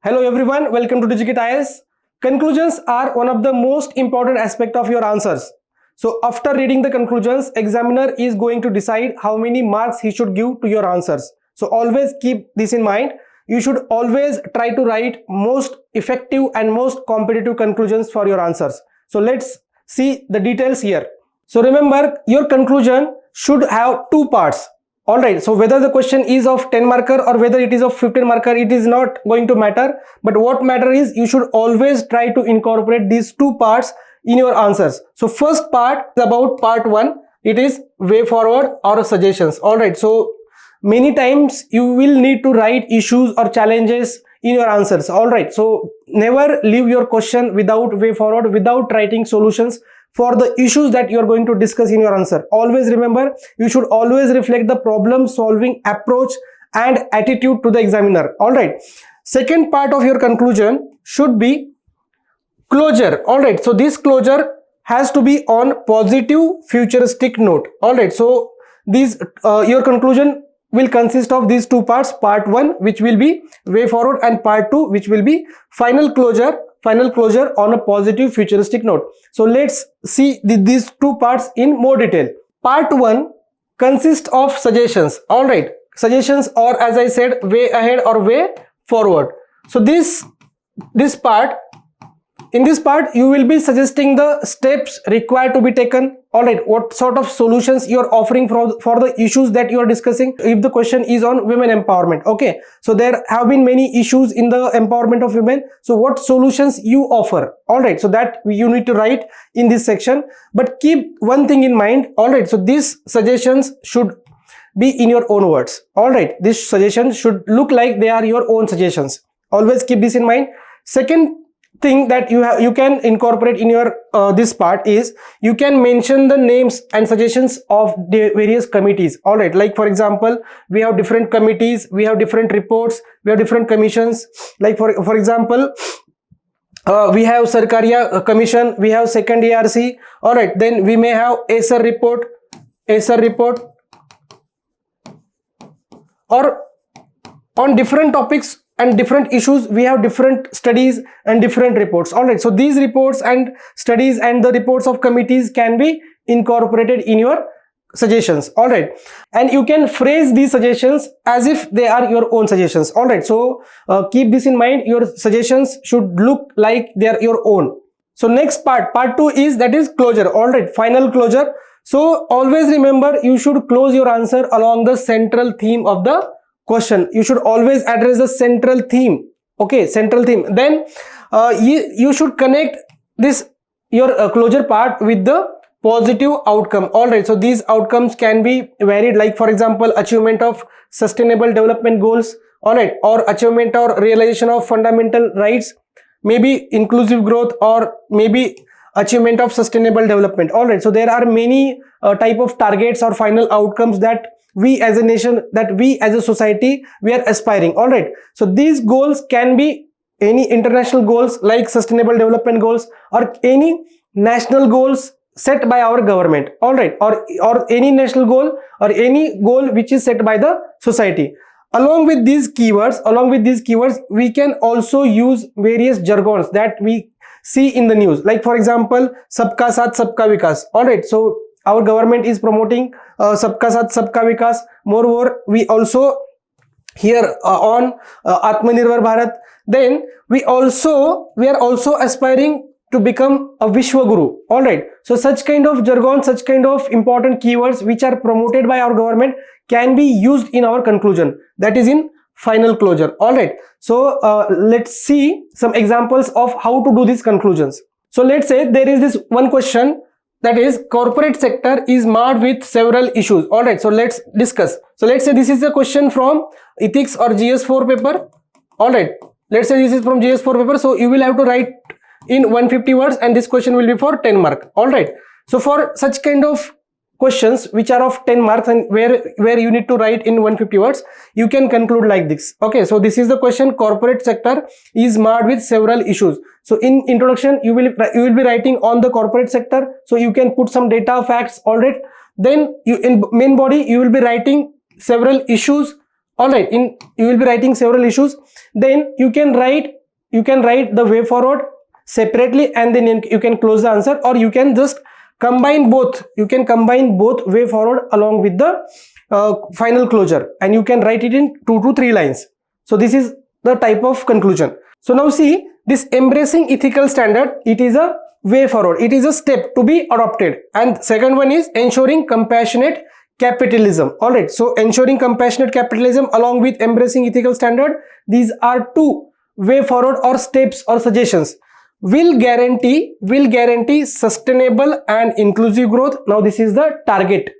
Hello everyone, welcome to Digicate IAS. Conclusions are one of the most important aspect of your answers. So after reading the conclusions, examiner is going to decide how many marks he should give to your answers. So always keep this in mind. You should always try to write most effective and most competitive conclusions for your answers. So let's see the details here. So remember, your conclusion should have two parts. Alright, so whether the question is of 10 marker or whether it is of 15 marker, it is not going to matter. But what matter is you should always try to incorporate these two parts in your answers. So first part is about part 1. It is way forward or suggestions. Alright, so many times you will need to write issues or challenges in your answers. Alright, so never leave your question without way forward, without writing solutions for the issues that you are going to discuss in your answer. Always remember, you should always reflect the problem solving approach and attitude to the examiner. Alright, second part of your conclusion should be closure. Alright, so this closure has to be on positive futuristic note. Alright, so these your conclusion will consist of these two parts. Part 1, which will be way forward, and part 2, which will be final closure on a positive futuristic note. So let's see these two parts in more detail. Part 1 consists of suggestions. Alright, suggestions, or as I said, way ahead or way forward. So in this part you will be suggesting the steps required to be taken. Alright, what sort of solutions you are offering for the issues that you are discussing. If the question is on women empowerment, okay, so there have been many issues in the empowerment of women, so what solutions you offer. Alright, so that you need to write in this section. But keep one thing in mind. Alright, so these suggestions should be in your own words. Alright, these suggestions should look like they are your own suggestions. Always keep this in mind. Second thing that you can incorporate in your this part is you can mention the names and suggestions of the various committees. All right, like for example, we have different committees, we have different reports, we have different commissions. Like for example, we have Sarkaria Commission, we have second ARC. All right, then we may have ASER report, or on different topics and different issues we have different studies and different reports. All right, so these reports and studies and the reports of committees can be incorporated in your suggestions. All right, and you can phrase these suggestions as if they are your own suggestions. All right, so keep this in mind. Your suggestions should look like they are your own. So next part 2 is, that is closure. All right, final closure. So always remember, you should close your answer along the central theme of the question. You should always address the central theme. Okay, central theme. Then you should connect this your closure part with the positive outcome. All right, so these outcomes can be varied, like for example, achievement of sustainable development goals. All right, or achievement or realization of fundamental rights, maybe inclusive growth, or maybe achievement of sustainable development. All right, so there are many type of targets or final outcomes that we as a nation, that we as a society, we are aspiring. All right, so these goals can be any international goals like sustainable development goals, or any national goals set by our government. All right, or any national goal or any goal which is set by the society. Along with these keywords, we can also use various jargons that we see in the news, like for example, sabka saath sabka vikas. All right, so our government is promoting sabka saath sabka vikas. Moreover, we also hear on Atmanirbhar Bharat. Then we are also aspiring to become a Vishwa Guru. All right, so such kind of jargon, such kind of important keywords which are promoted by our government can be used in our conclusion, that is in final closure. All right, so let's see some examples of how to do these conclusions. So let's say there is this one question, that is corporate sector is marred with several issues. All right, so let's discuss. So let's say this is a question from ethics or GS4 paper. All right, let's say this is from GS4 paper, so you will have to write in 150 words, and this question will be for 10 mark. All right, so for such kind of questions which are of 10 marks and where you need to write in 150 words, you can conclude like this. Okay, so this is the question, corporate sector is marred with several issues. So in introduction you will be writing on the corporate sector, so you can put some data, facts. All right, then in main body you will be writing several issues All right, you will be writing several issues. Then you can write the way forward separately, and then you can close the answer, or you can just combine both. You can combine both way forward along with the final closure, and you can write it in 2 to 3 lines. So this is the type of conclusion. So now see, this embracing ethical standard, it is a way forward, it is a step to be adopted. And second one is ensuring compassionate capitalism. All right, so ensuring compassionate capitalism along with embracing ethical standard, these are 2 way forward or steps or suggestions. Will guarantee sustainable and inclusive growth. Now this is the target.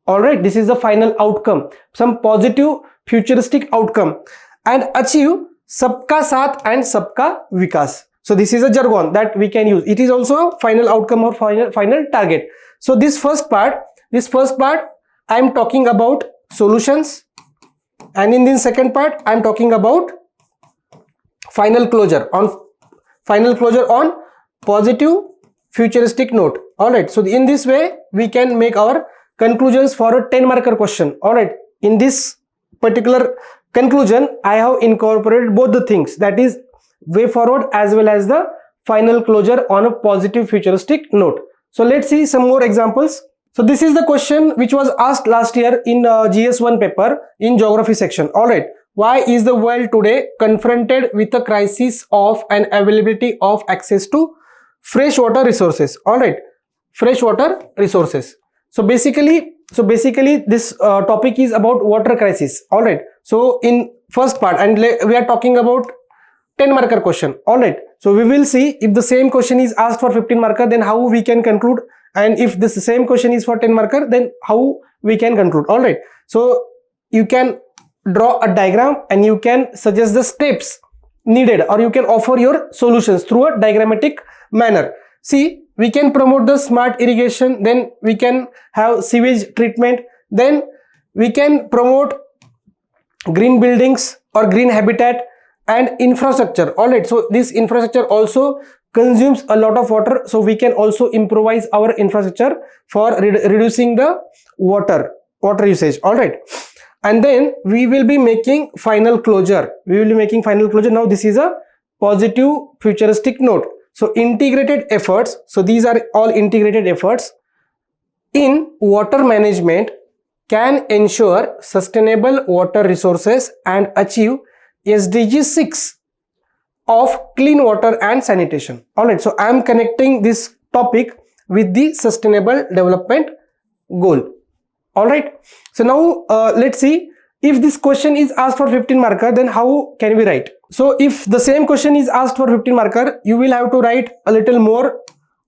All right, this is the final outcome, some positive futuristic outcome, and achieve sabka saath and sabka vikas. So this is a jargon that we can use. It is also a final outcome or final target. So this first part I am talking about solutions, and in this second part I am talking about final closure on positive futuristic note. All right, so in this way we can make our conclusions for a 10 marker question. All right, in this particular conclusion I have incorporated both the things, that is way forward as well as the final closure on a positive futuristic note. So let's see some more examples. So this is the question which was asked last year in GS1 paper in geography section. All right, why is the world today confronted with a crisis of an availability of access to freshwater resources? All right, freshwater resources. So basically this topic is about water crisis. All right, so in first part, and we are talking about 10 marker question. All right, so we will see if the same question is asked for 15 marker, then how we can conclude, and if this same question is for 10 marker, then how we can conclude. All right, so you can draw a diagram and you can suggest the steps needed, or you can offer your solutions through a diagrammatic manner. See, we can promote the smart irrigation, then we can have sewage treatment, then we can promote green buildings or green habitat and infrastructure. All right, so this infrastructure also consumes a lot of water, so we can also improvise our infrastructure for reducing the water usage. All right, and then we will be making final closure. Now this is a positive futuristic note. So integrated efforts, so these are all integrated efforts in water management can ensure sustainable water resources and achieve SDG 6 of clean water and sanitation. All right, so I am connecting this topic with the sustainable development goal. All right, so now let's see, if this question is asked for 15 marker, then how can we write? So if the same question is asked for 15 marker, you will have to write a little more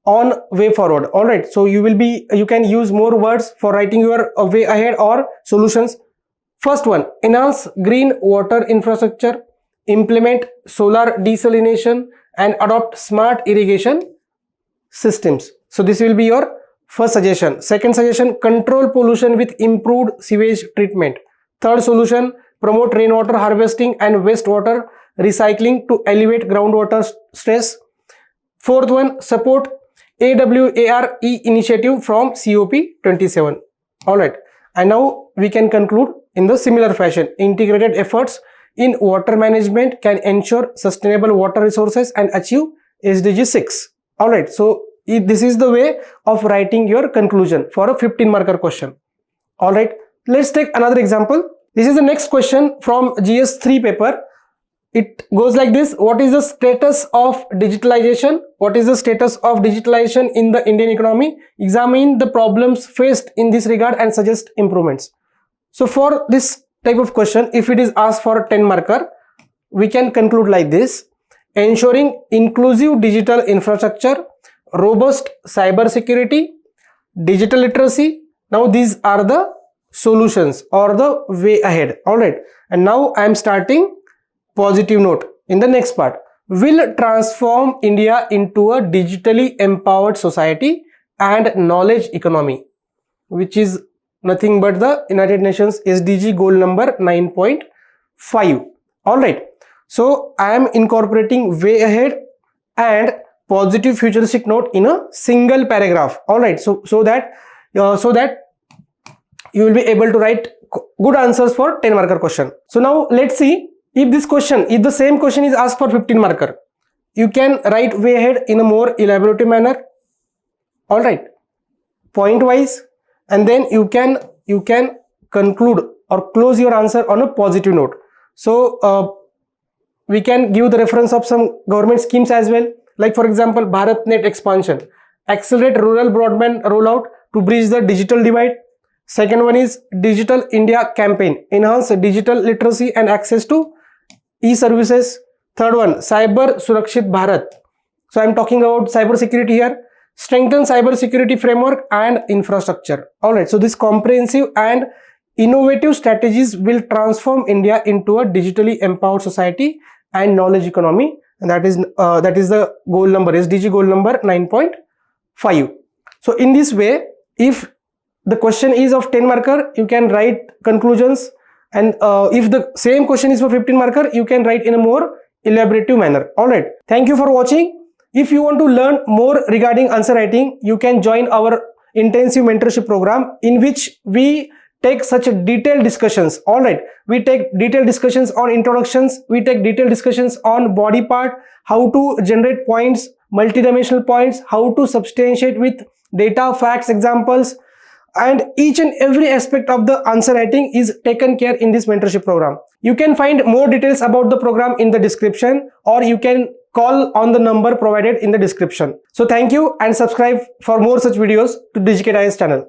on way forward. All right, so you can use more words for writing your way ahead or solutions. First one, enhance green water infrastructure, implement solar desalination, and adopt smart irrigation systems. So this will be your first suggestion. Second suggestion, control pollution with improved sewage treatment. Third solution, promote rainwater harvesting and wastewater recycling to elevate groundwater stress. Fourth one, support AWARE initiative from COP27. All right, and now we can conclude in the similar fashion. Integrated efforts in water management can ensure sustainable water resources and achieve SDG 6. All right, so this is the way of writing your conclusion for a 15 marker question. All right, let's take another example. This is the next question from GS3 paper. It goes like this: what is the status of digitalization? What is the status of digitalization in the Indian economy? Examine the problems faced in this regard and suggest improvements. So for this type of question, if it is asked for 10 marker, we can conclude like this: ensuring inclusive digital infrastructure, robust cyber security, digital literacy. Now these are the solutions or the way ahead. All right, and now I am starting positive note in the next part. Will transform India into a digitally empowered society and knowledge economy, which is nothing but the United Nations SDG goal number 9.5. All right, so I am incorporating way ahead and positive futuristic note in a single paragraph. All right, so that you will be able to write good answers for 10 marker question. So now let's see if the same question is asked for 15 marker. You can write way ahead in a more elaborative manner. All right, point wise, and then you can conclude or close your answer on a positive note. So we can give the reference of some government schemes as well, like for example BharatNet expansion, accelerate rural broadband rollout to bridge the digital divide. Second one is Digital India campaign, enhance digital literacy and access to e-services. Third one, Cyber Surakshit Bharat. So I am talking about cyber security here. Strengthen cyber security framework and infrastructure. All right, so this comprehensive and innovative strategies will transform India into a digitally empowered society and knowledge economy, and that is the goal number, SDG goal number 9.5. So in this way, if the question is of 10 marker, you can write conclusions, and if the same question is for 15 marker, you can write in a more elaborative manner. All right, thank you for watching. If you want to learn more regarding answer writing, you can join our intensive mentorship program, in which we take such detailed discussions. All right, we take detailed discussions on introductions, we take detailed discussions on body part, how to generate points, multidimensional points, how to substantiate with data, facts, examples, and each and every aspect of the answer writing is taken care in this mentorship program. You can find more details about the program in the description, or you can call on the number provided in the description. So thank you, and subscribe for more such videos to Digicate IAS channel.